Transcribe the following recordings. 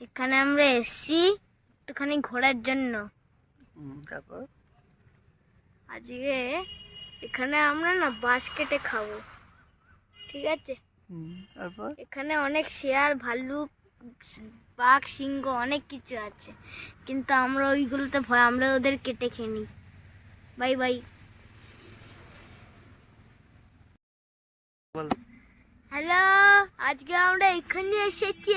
এখানে আমরা এসেছি একটুখানি ঘোরার জন্য। তারপর আজকে এখানে আমরা না বাঁশ কেটে খাবো, ঠিক আছে? তারপর এখানে অনেক শেয়াল, ভাল্লুক, বাঘ, সিংহ অনেক কিছু আছে, কিন্তু আমরা ওইগুলোতে ভয়, আমরা ওদের কেটে খেয়ে নিই। Bye bye. বল। হ্যালো, আজকে আমরা এখানে এসেছি।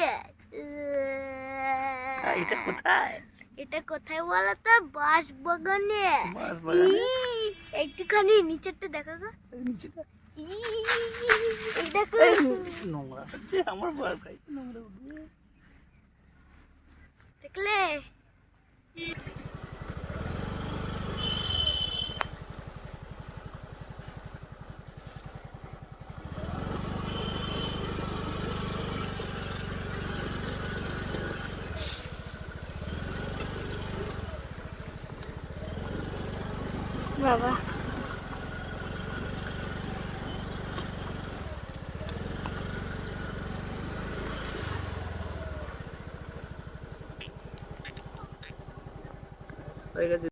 এটা কোথায়? এটা কোথায় বলো তো? বাঁশ বাগানে। বাঁশবাগানে? একটুখানি নিচেরটা দেখো গো। নিচেটা এই দেখো। নোংরা হচ্ছে, আমার ভয় খাইছে, নোংরা উঠবে। দেখলে? বাবা, হয়ে গেছে।